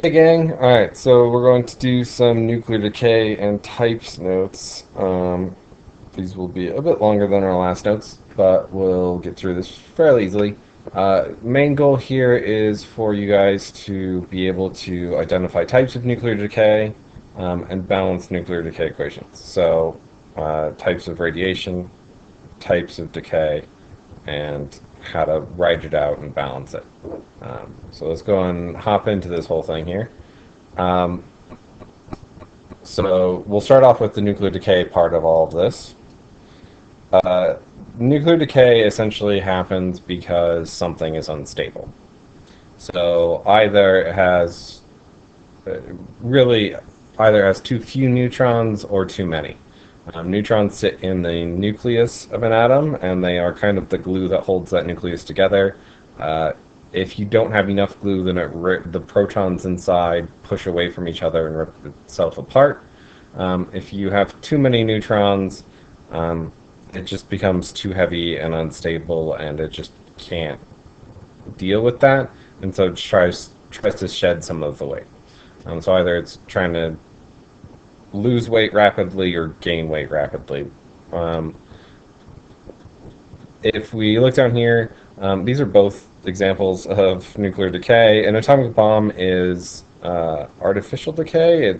Hey gang, alright, so we're going to do some nuclear decay and types notes. These will be a bit longer than our last notes, but we'll get through this fairly easily. Main goal here is for you guys to be able to identify types of nuclear decay and balance nuclear decay equations. So, types of radiation, types of decay, and how to write it out and balance it. So let's go and hop into this whole thing here. Um, so we'll start off with the nuclear decay part of all of this. Uh, Nuclear decay essentially happens because something is unstable. So uh, really either has too few neutrons or too many. Neutrons sit in the nucleus of an atom, and they are kind of the glue that holds that nucleus together. Uh, if you don't have enough glue, then the protons inside push away from each other and rip itself apart. If you have too many neutrons, um, it just becomes too heavy and unstable, and it just can't deal with that, and so it tries to shed some of the weight. So either it's trying to lose weight rapidly or gain weight rapidly. Um, if we look down here, these are both examples of nuclear decay. An atomic bomb is artificial decay.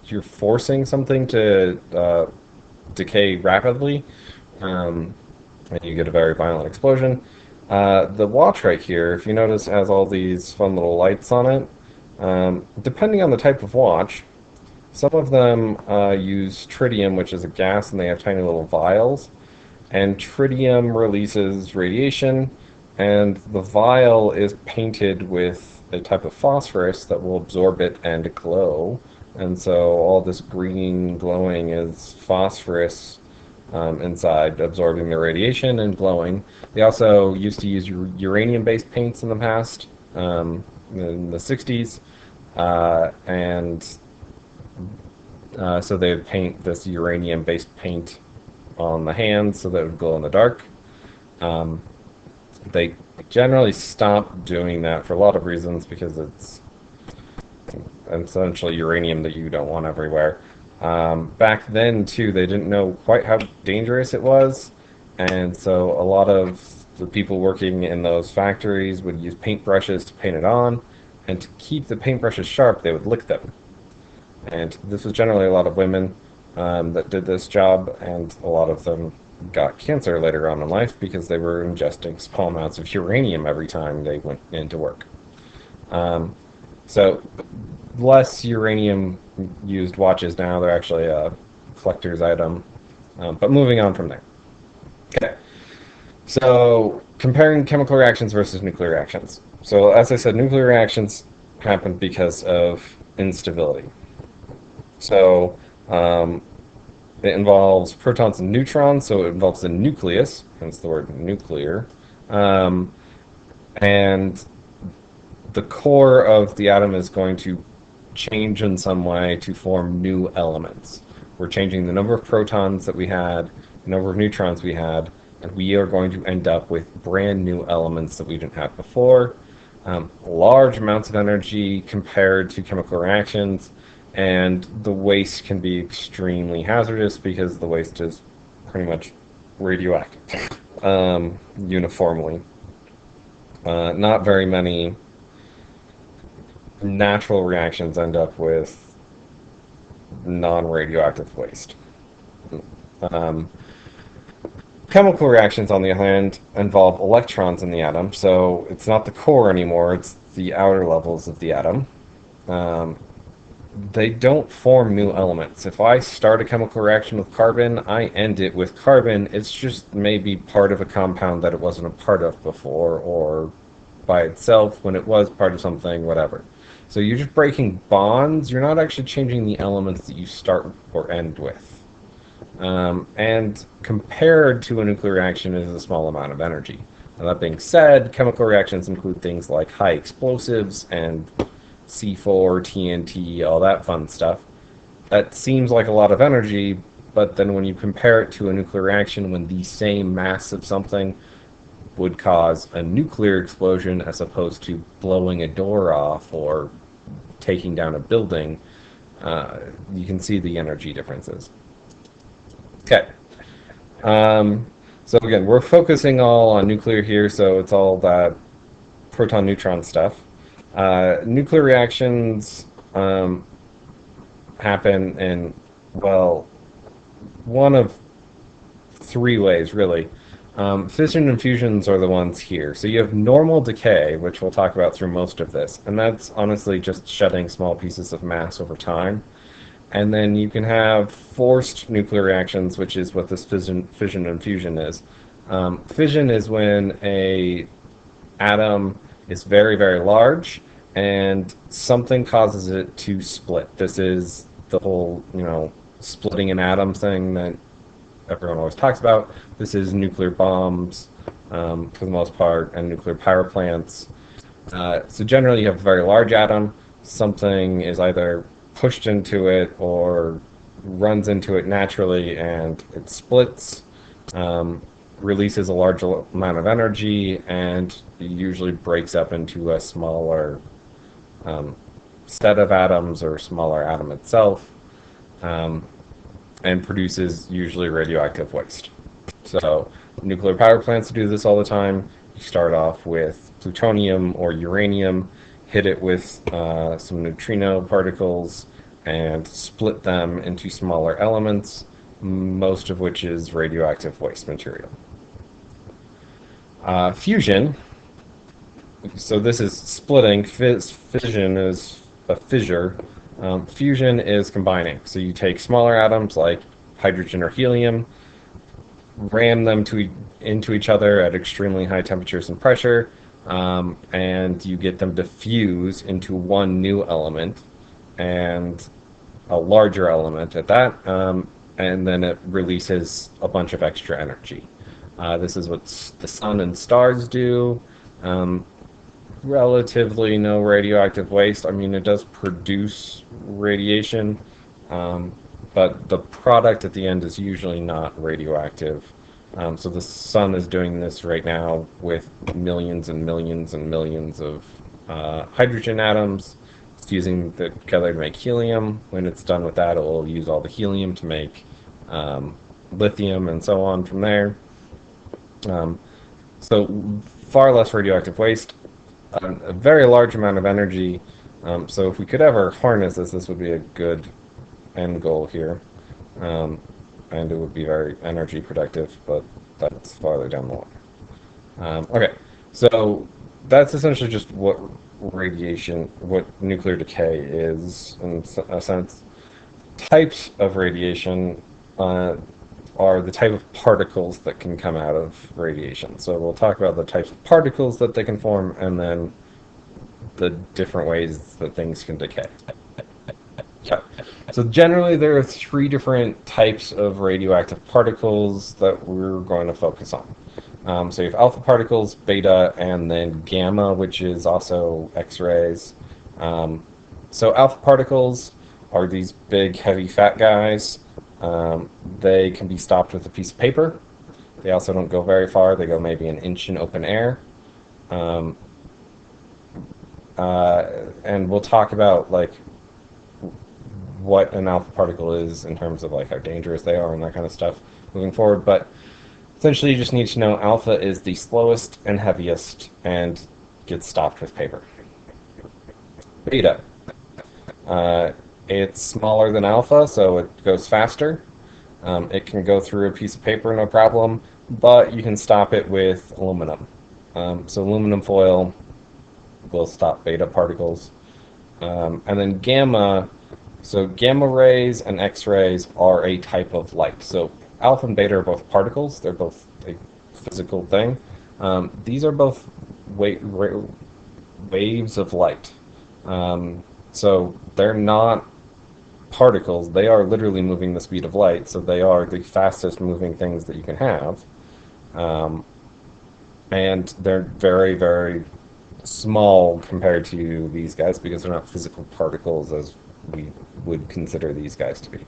You're forcing something to decay rapidly, and you get a very violent explosion. The watch right here, if you notice, has all these fun little lights on it. Depending on the type of watch, some of them use tritium, which is a gas, and they have tiny little vials. And tritium releases radiation, and the vial is painted with a type of phosphorus that will absorb it and glow. And so all this green glowing is phosphorus inside, absorbing the radiation and glowing. They also used to use uranium-based paints in the past, in the 60s, and so they would paint this uranium-based paint on the hands so that it would glow in the dark. Um, they generally stopped doing that for a lot of reasons because it's essentially uranium that you don't want everywhere. Back then, too, they didn't know quite how dangerous it was, and so a lot of the people working in those factories would use paintbrushes to paint it on, and to keep the paintbrushes sharp, they would lick them. And this was generally a lot of women that did this job, and a lot of them got cancer later on in life because they were ingesting small amounts of uranium every time they went into work. Um, so less uranium used watches now. They're actually a collector's item. But moving on from there. Okay. So comparing chemical reactions versus nuclear reactions. So as I said, nuclear reactions happen because of instability. So it involves protons and neutrons, so it involves the nucleus, hence the word nuclear. Um, and the core of the atom is going to change in some way to form new elements. We're changing the number of protons that we had, the number of neutrons we had, and we are going to end up with brand new elements that we didn't have before. Large amounts of energy compared to chemical reactions, and the waste can be extremely hazardous because the waste is pretty much radioactive uniformly. Not very many natural reactions end up with non-radioactive waste. Um, Chemical reactions, on the other hand, involve electrons in the atom, so it's not the core anymore, it's the outer levels of the atom. Um, they don't form new elements. If I start a chemical reaction with carbon, I end it with carbon. It's just maybe part of a compound that it wasn't a part of before, or by itself when it was part of something, whatever. So you're just breaking bonds. You're not actually changing the elements that you start or end with. And compared to a nuclear reaction, it is a small amount of energy. Now, that being said, chemical reactions include things like high explosives and C4, TNT, all that fun stuff. That seems like a lot of energy, but then when you compare it to a nuclear reaction, when the same mass of something would cause a nuclear explosion as opposed to blowing a door off or taking down a building, you can see the energy differences. Okay. Um, so again, we're focusing all on nuclear here, so it's all that proton neutron stuff. Nuclear reactions happen in, well, one of three ways, really. Fission and fusions are the ones here. So you have normal decay, which we'll talk about through most of this, and that's honestly just shedding small pieces of mass over time. And then you can have forced nuclear reactions, which is what this fission and fusion is. Fission is when a atom is very, very large and something causes it to split. This is the whole, splitting an atom thing that everyone always talks about. This is nuclear bombs, for the most part, and nuclear power plants. So generally you have a very large atom. Something is either pushed into it or runs into it naturally, and it splits, releases a large amount of energy, and usually breaks up into a smaller set of atoms or smaller atom itself, and produces usually radioactive waste. So nuclear power plants do this all the time. You start off with plutonium or uranium, hit it with some neutrino particles, and split them into smaller elements, most of which is radioactive waste material. Fusion, so this is splitting. Fission is a fissure. Fusion is combining. So you take smaller atoms like hydrogen or helium, ram them into each other at extremely high temperatures and pressure, and you get them to fuse into one new element and a larger element at that, and then it releases a bunch of extra energy. This is what the sun and stars do. Relatively no radioactive waste. I mean, it does produce radiation, but the product at the end is usually not radioactive. So the sun is doing this right now with millions and millions and millions of hydrogen atoms. It's fusing together to make helium. When it's done with that, it will use all the helium to make lithium and so on from there. So far less radioactive waste, a very large amount of energy. So if we could ever harness this would be a good end goal here. And it would be very energy productive, but that's farther down the line. Okay, so that's essentially just what nuclear decay is in a sense. Types of radiation are the type of particles that can come out of radiation. So we'll talk about the types of particles that they can form, and then the different ways that things can decay. So generally there are three different types of radioactive particles that we're going to focus on. So you have alpha particles, beta, and then gamma, which is also X-rays. So alpha particles are these big, heavy, fat guys. They can be stopped with a piece of paper. They also don't go very far. They go maybe an inch in open air. And we'll talk about what an alpha particle is in terms of how dangerous they are and that kind of stuff moving forward. But essentially you just need to know alpha is the slowest and heaviest and gets stopped with paper. Beta. It's smaller than alpha, so it goes faster. It can go through a piece of paper, no problem, but you can stop it with aluminum. So aluminum foil will stop beta particles. And then gamma, so gamma rays and X-rays are a type of light. So alpha and beta are both particles. They're both a physical thing. These are both waves of light. So they're not particles. They are literally moving the speed of light, so they are the fastest moving things that you can have. And they're very, very small compared to these guys because they're not physical particles as we would consider these guys to be.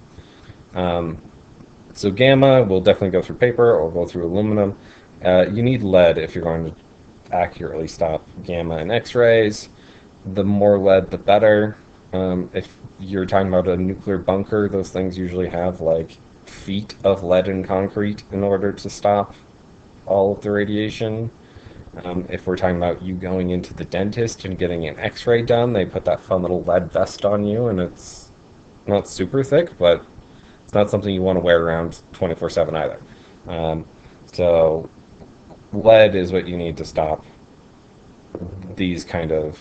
So gamma will definitely go through paper or go through aluminum. You need lead if you're going to accurately stop gamma and X-rays. The more lead, the better. If you're talking about a nuclear bunker, those things usually have like feet of lead and concrete in order to stop all of the radiation. If we're talking about you going into the dentist and getting an x-ray done, they put that fun little lead vest on you, and it's not super thick, but it's not something you want to wear around 24/7 either. Um, so lead is what you need to stop these kind of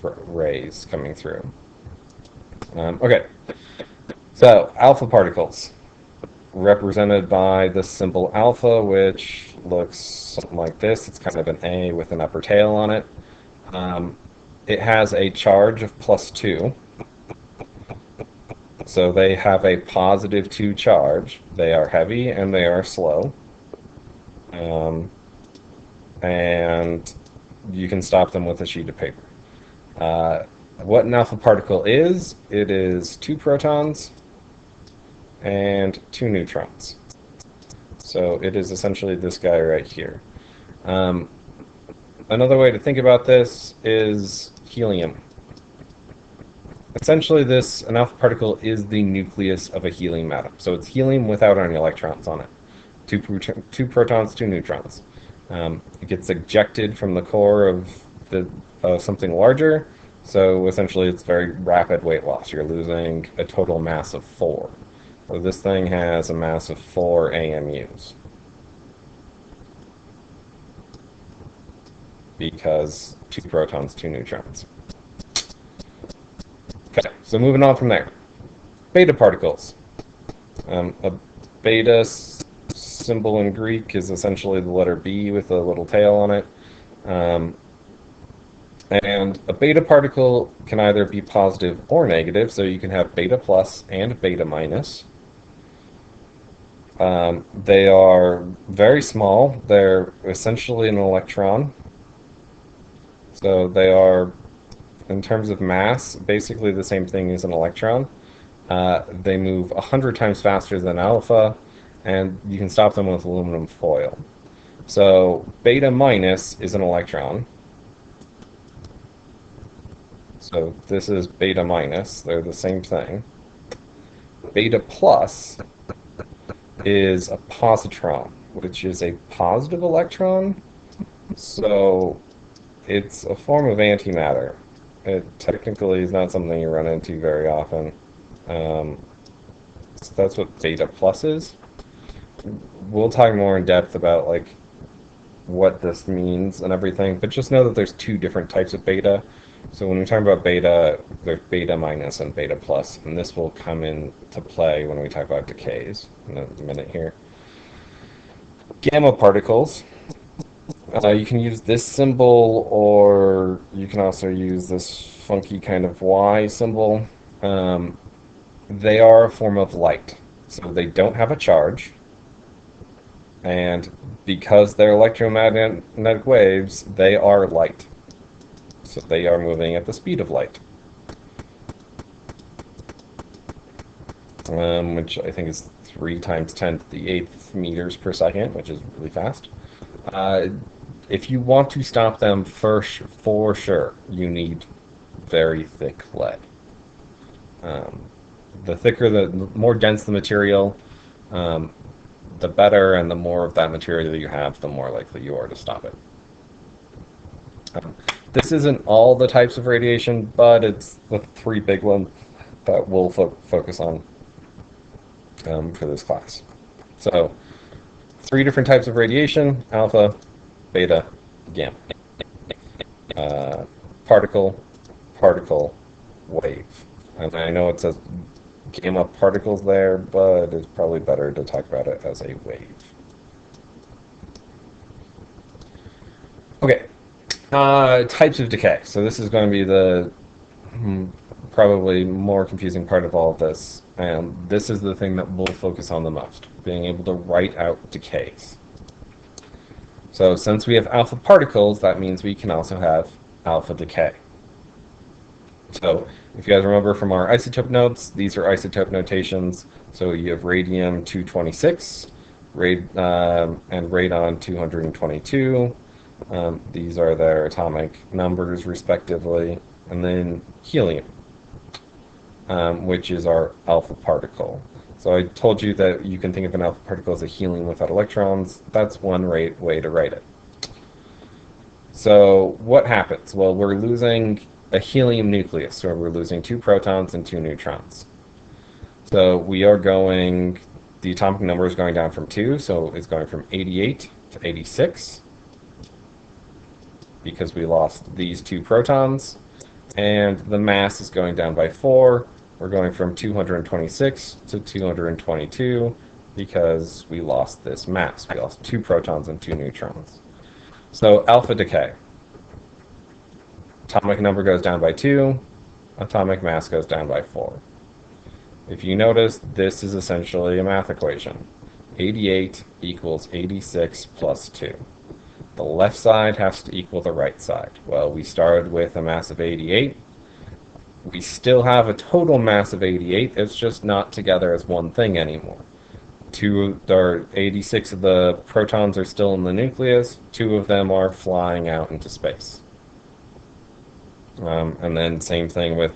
rays coming through. Okay, so alpha particles, represented by the symbol alpha, which looks something like this. It's kind of an A with an upper tail on it. It has a charge of +2, so they have a +2 charge. They are heavy and they are slow. And you can stop them with a sheet of paper. What an alpha particle is, it is 2 protons and 2 neutrons. So it is essentially this guy right here. Another way to think about this is helium. Essentially, an alpha particle is the nucleus of a helium atom. So it's helium without any electrons on it. Two protons, 2 neutrons. It gets ejected from the core of something larger. So essentially, it's very rapid weight loss. You're losing a total mass of 4. So this thing has a mass of 4 AMUs. Because 2 protons, 2 neutrons. Okay, so moving on from there. Beta particles. A beta symbol in Greek is essentially the letter B with a little tail on it. And a beta particle can either be positive or negative, so you can have beta plus and beta minus. They are very small. They're essentially an electron. So they are, in terms of mass, basically the same thing as an electron. They move 100 times faster than alpha, and you can stop them with aluminum foil. So beta minus is an electron. So this is beta minus. They're the same thing. Beta plus is a positron, which is a positive electron. So it's a form of antimatter. It technically is not something you run into very often. So that's what beta plus is. We'll talk more in depth about like what this means and everything, but just know that there's 2 different types of beta. So when we talk about beta, there's beta minus and beta plus, and this will come into play when we talk about decays in a minute here. Gamma particles. You can use this symbol, or you can also use this funky kind of Y symbol. They are a form of light, so they don't have a charge, and because they're electromagnetic waves, they are light. So they are moving at the speed of light, which I think is 3 times 10 to the 8th meters per second, which is really fast. If you want to stop them for sure, you need very thick lead. The thicker, the more dense the material, the better, and the more of that material that you have, the more likely you are to stop it. This isn't all the types of radiation, but it's the 3 big ones that we'll focus on for this class. So, 3 different types of radiation: alpha, beta, gamma. Particle, wave. And I know it says gamma particles there, but it's probably better to talk about it as a wave. Okay. Types of decay. So this is going to be the probably more confusing part of all of this. And this is the thing that we'll focus on the most, being able to write out decays. So since we have alpha particles, that means we can also have alpha decay. So if you guys remember from our isotope notes, these are isotope notations. So you have radium-226, and radon-222. These are their atomic numbers, respectively. And then helium. which is our alpha particle. So I told you that you can think of an alpha particle as a helium without electrons. That's one way to write it. So what happens? Well, we're losing a helium nucleus, so we're losing 2 protons and 2 neutrons. So the atomic number is going down from 2, so it's going from 88 to 86 because we lost these 2 protons. And the mass is going down by 4. We're going from 226 to 222 because we lost this mass. We lost 2 protons and 2 neutrons. So alpha decay. Atomic number goes down by 2. Atomic mass goes down by 4. If you notice, this is essentially a math equation. 88 equals 86 plus 2. The left side has to equal the right side. Well, we started with a mass of 88. We still have a total mass of 88. It's just not together as one thing anymore. 86 of the protons are still in the nucleus. 2 of them are flying out into space. And then same thing with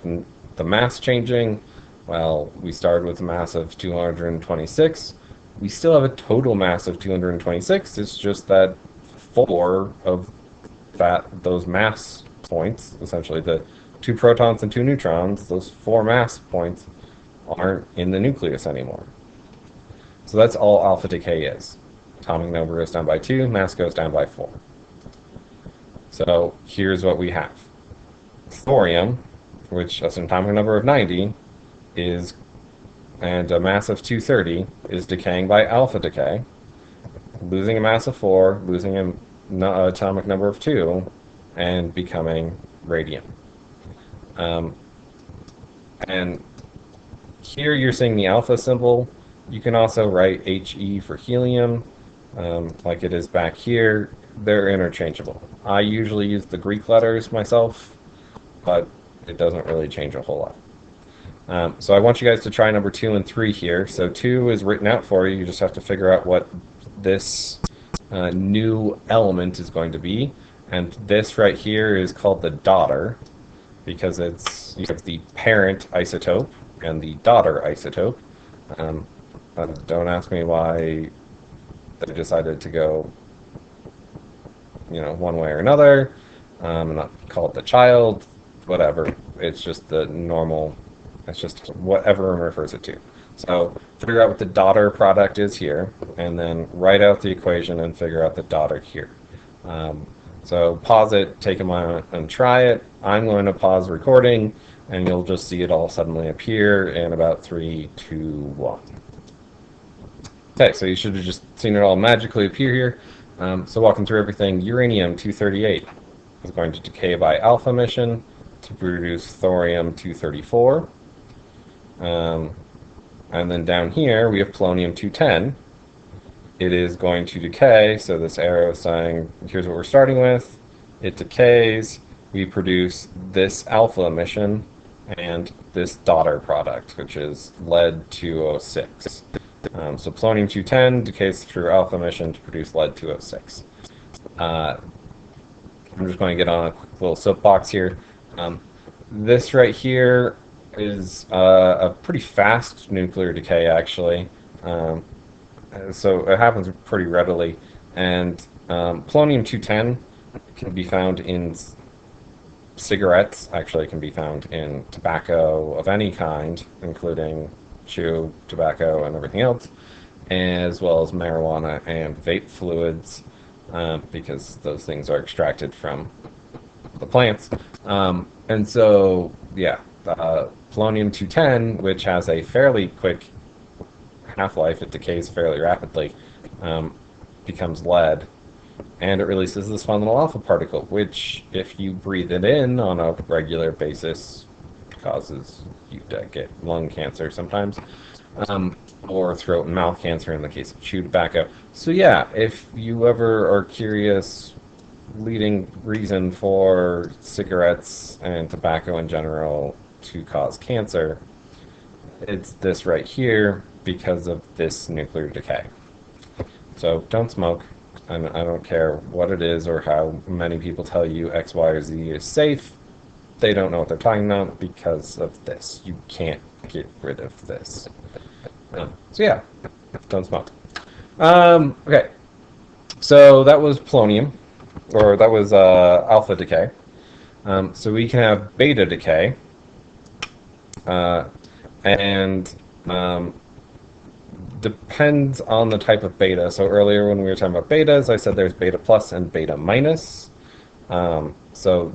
the mass changing. Well, we started with a mass of 226. We still have a total mass of 226. It's just that 4 of those mass points, essentially the 2 protons and 2 neutrons, those 4 mass points aren't in the nucleus anymore. So that's all alpha decay is. Atomic number goes down by 2, mass goes down by 4. So here's what we have. Thorium, which has an atomic number of 90, and a mass of 230, is decaying by alpha decay, losing a mass of 4, losing an atomic number of 2, and becoming radium. And here you're seeing the alpha symbol. You can also write He for helium, like it is back here. They're interchangeable. I usually use the Greek letters myself, but it doesn't really change a whole lot. So I want you guys to try number 2 and 3 here. So 2 is written out for you. You just have to figure out what this new element is going to be. And this right here is called the daughter, because you have the parent isotope and the daughter isotope. Don't ask me why they decided to go, one way or another. Not call it the child, whatever. It's just the normal. It's just what everyone refers it to. So figure out what the daughter product is here, and then write out the equation and figure out the daughter here. So pause it, take a moment and try it. I'm going to pause recording, and you'll just see it all suddenly appear in about 3, 2, 1. Okay, so you should have just seen it all magically appear here. So walking through everything, uranium-238 is going to decay by alpha emission to produce thorium-234. And then down here we have polonium-210. It is going to decay, so this arrow is saying, here's what we're starting with. It decays, we produce this alpha emission and this daughter product, which is lead-206. So polonium-210 decays through alpha emission to produce lead-206. I'm just going to get on a quick little soapbox here. This right here is a pretty fast nuclear decay, actually. So it happens pretty readily. And polonium-210 can be found in cigarettes. Actually, it can be found in tobacco of any kind, including chew, tobacco, and everything else, as well as marijuana and vape fluids, because those things are extracted from the plants. And so, yeah, polonium-210, which has a fairly quick half-life, it decays fairly rapidly, becomes lead, and it releases this fun little alpha particle, which, if you breathe it in on a regular basis, causes you to get lung cancer sometimes, or throat and mouth cancer in the case of chewed tobacco. So yeah, if you ever are curious, leading reason for cigarettes and tobacco in general to cause cancer, it's this right here because of this nuclear decay. So don't smoke. I don't care what it is or how many people tell you X, Y, or Z is safe. they don't know what they're talking about because of this. You can't get rid of this. So yeah, don't smoke. Okay, so that was polonium, or that was alpha decay. So we can have beta decay, uh, and depends on the type of beta. So earlier when we were talking about betas, I said there's beta plus and beta minus. So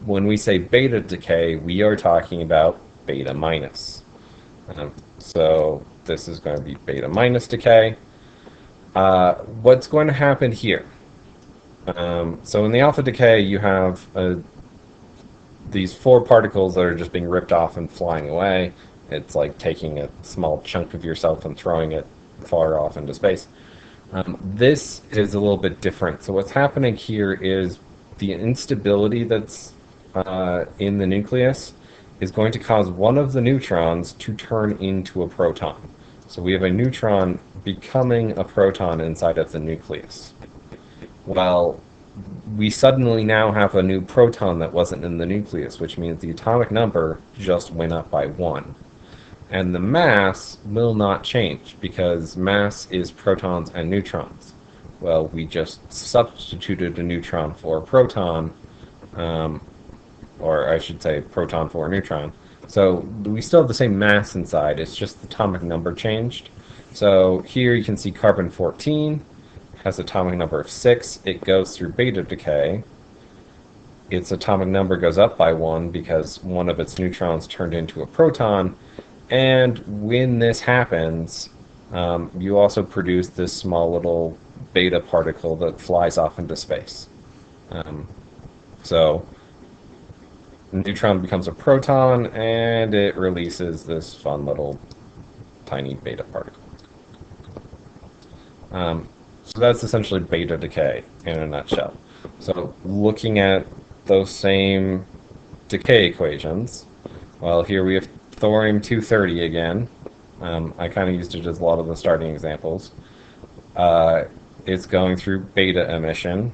when we say beta decay, we are talking about beta minus. So this is going to be beta minus decay. What's going to happen here? So in the alpha decay, you have these four particles that are just being ripped off and flying away. It's like taking a small chunk of yourself and throwing it far off into space. This is a little bit different. So what's happening here is the instability that's in the nucleus is going to cause one of the neutrons to turn into a proton. So we have a neutron becoming a proton inside of the nucleus. Well, we suddenly now have a new proton that wasn't in the nucleus, which means the atomic number just went up by 1. And the mass will not change because mass is protons and neutrons. Well, we just substituted a neutron for a proton, or I should say proton for a neutron. So we still have the same mass inside, it's just the atomic number changed. So here you can see carbon 14 has atomic number of 6. It goes through beta decay. Its atomic number goes up by 1 because one of its neutrons turned into a proton. And when this happens, you also produce this small little beta particle that flies off into space. So the neutron becomes a proton, and it releases this fun little tiny beta particle. So that's essentially beta decay in a nutshell. So looking at those same decay equations, well, here we have thorium-230 again. I kind of used it as a lot of the starting examples. It's going through beta emission,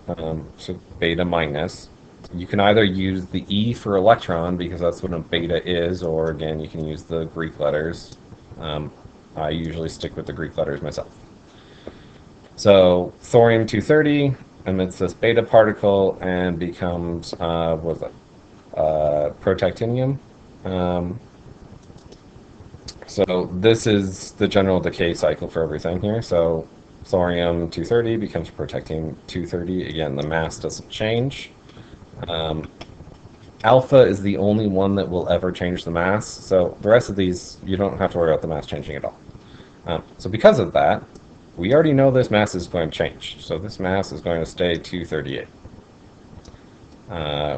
so beta minus. You can either use the E for electron, because that's what a beta is, or again, you can use the Greek letters. I usually stick with the Greek letters myself. So thorium-230 emits this beta particle and becomes, protactinium. So this is the general decay cycle for everything here. So thorium-230 becomes protactinium-230. Again, the mass doesn't change. Alpha is the only one that will ever change the mass. So the rest of these, you don't have to worry about the mass changing at all. So because of that, we already know this mass is going to change. So this mass is going to stay 238.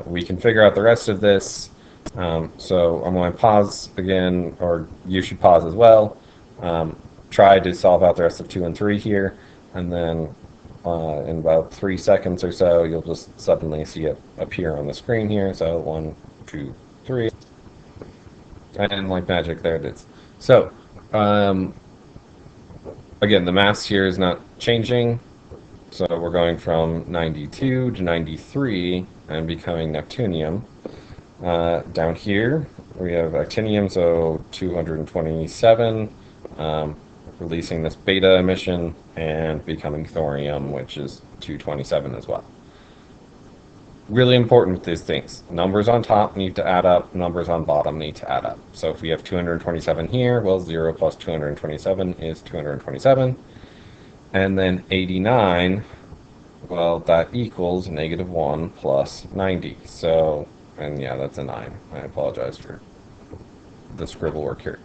We can figure out the rest of this. So I'm going to pause again, or you should pause as well. Try to solve out the rest of 2 and 3 here, and then in about 3 seconds or so, you'll just suddenly see it appear on the screen here. So 1, 2, 3, and like magic, there it is. So again, the mass here is not changing. So we're going from 92 to 93 and becoming neptunium. Down here, we have actinium, so 227, releasing this beta emission and becoming thorium, which is 227 as well. Really important with these things. Numbers on top need to add up, numbers on bottom need to add up. So if we have 227 here, well, 0 plus 227 is 227. And then 89, well, that equals -1 plus 90. So, and yeah, that's a 9. I apologize for the scribble work here.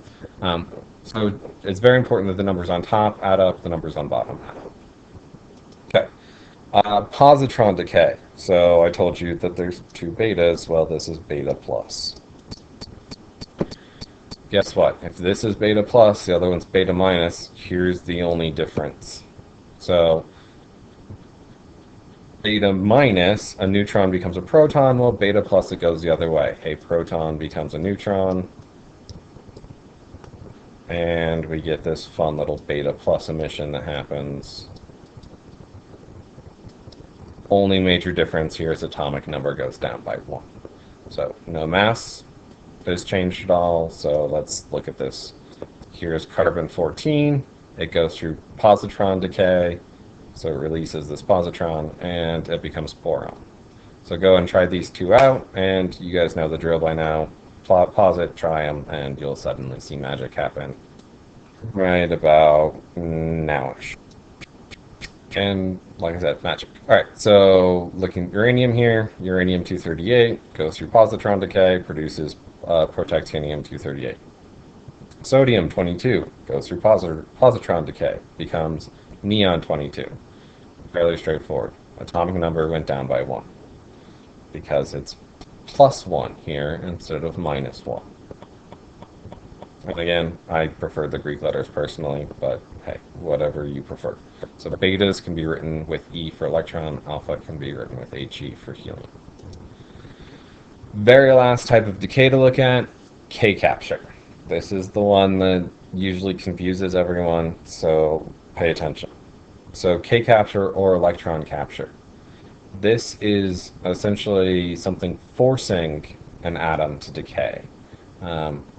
So it's very important that the numbers on top add up, the numbers on bottom add up. Okay. Positron decay. So I told you that there's 2 betas. Well, this is beta plus. Guess what? If this is beta plus, the other one's beta minus, here's the only difference. So beta minus, a neutron becomes a proton. Well, beta plus, it goes the other way. A proton becomes a neutron. And we get this fun little beta plus emission that happens. Only major difference here is atomic number goes down by 1. So no mass is changed at all. So let's look at this. Here's carbon-14. It goes through positron decay, so it releases this positron, and it becomes boron. So go and try these two out, and you guys know the drill by now. Pause it, try them, and you'll suddenly see magic happen right about nowish. And like I said, magic. All right, so looking at uranium here, uranium-238 goes through positron decay, produces protactinium-238. Sodium-22 goes through positron decay, becomes neon-22. Fairly straightforward. Atomic number went down by 1 because it's +1 here instead of -1. And again, I prefer the Greek letters personally, but hey, whatever you prefer. So betas can be written with E for electron, alpha can be written with HE for helium. Very last type of decay to look at, K capture. This is the one that usually confuses everyone, so pay attention. So K capture or electron capture. This is essentially something forcing an atom to decay.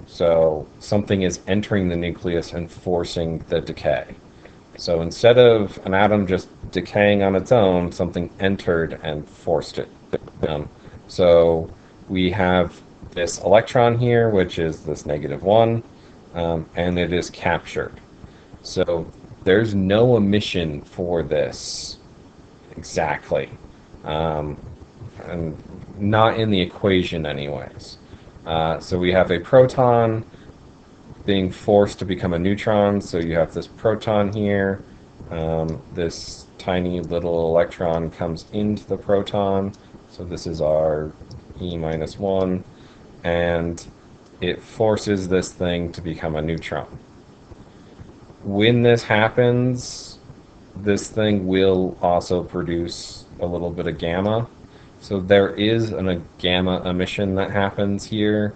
So something is entering the nucleus and forcing the decay. So instead of an atom just decaying on its own, something entered and forced it. So we have this electron here, which is this -1, and it is captured. So there's no emission for this exactly, and not in the equation anyways. So we have a proton being forced to become a neutron, so you have this proton here. This tiny little electron comes into the proton, so this is our E-1, and it forces this thing to become a neutron. When this happens, this thing will also produce a little bit of gamma. So there is a gamma emission that happens here,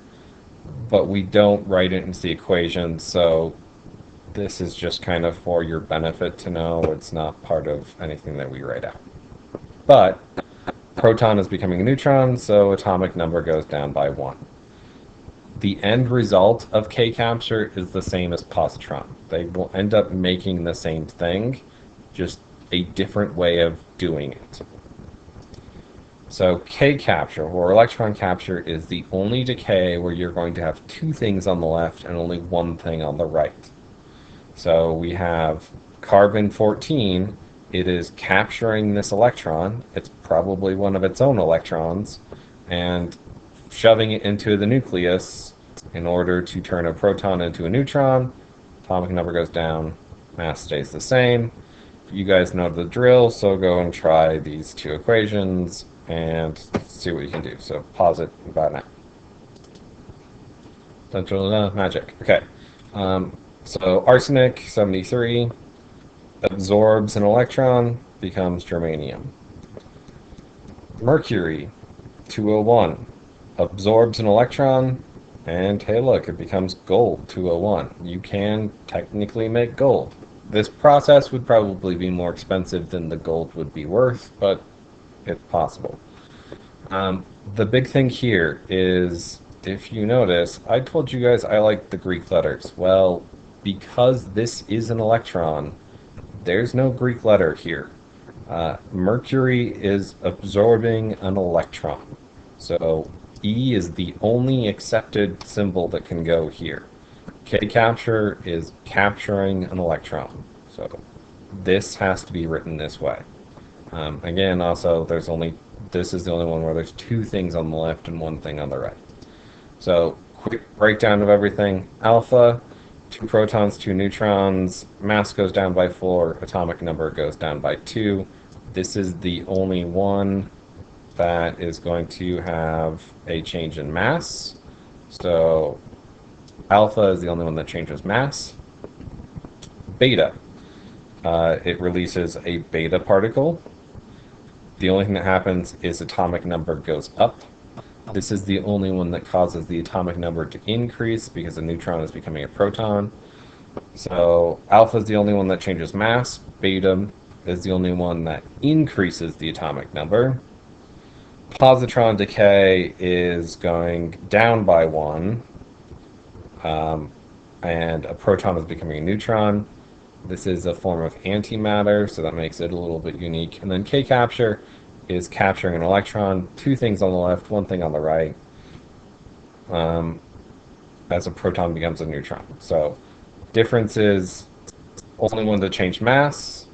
but we don't write it into the equation, so this is just kind of for your benefit to know. It's not part of anything that we write out. But proton is becoming a neutron, so atomic number goes down by 1. The end result of K capture is the same as positron. They will end up making the same thing, just a different way of doing it. So K capture, or electron capture, is the only decay where you're going to have 2 things on the left and only 1 thing on the right. So we have carbon-14, it is capturing this electron, it's probably one of its own electrons, and shoving it into the nucleus in order to turn a proton into a neutron. Atomic number goes down, mass stays the same. You guys know the drill, so go and try these 2 equations and see what you can do. So pause it about now. Central magic. Okay. So arsenic 73 absorbs an electron, becomes germanium. Mercury 201 absorbs an electron, and hey look, it becomes gold 201. You can technically make gold. This process would probably be more expensive than the gold would be worth, but it's possible. The big thing here is, if you notice, I told you guys I like the Greek letters. Well, because this is an electron, there's no Greek letter here. Mercury is absorbing an electron. So E is the only accepted symbol that can go here. K capture is capturing an electron. So this has to be written this way. Again, also, this is the only one where there's 2 things on the left and 1 thing on the right. So quick breakdown of everything. Alpha, 2 protons, 2 neutrons, mass goes down by 4, atomic number goes down by 2. This is the only one that is going to have a change in mass. So alpha is the only one that changes mass. Beta, it releases a beta particle. The only thing that happens is atomic number goes up. This is the only one that causes the atomic number to increase because a neutron is becoming a proton. So alpha is the only one that changes mass. Beta is the only one that increases the atomic number. positron decay is going down by one, um, and a proton is becoming a neutron. This is a form of antimatter, so that makes it a little bit unique. And then K capture is capturing an electron, two things on the left, one thing on the right, um, as a proton becomes a neutron. So difference is only one to change mass,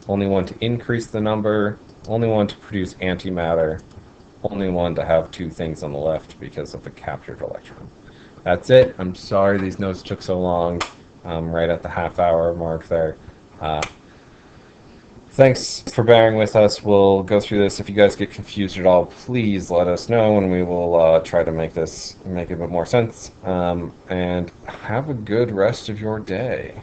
only one to increase the number, only one to produce antimatter, only one to have two things on the left because of the captured electron. That's it. I'm sorry these notes took so long, right at the half-hour mark there. Uh, Thanks for bearing with us. We'll go through this. If you guys get confused at all, please let us know, and we will try to make this make a bit more sense. And have a good rest of your day.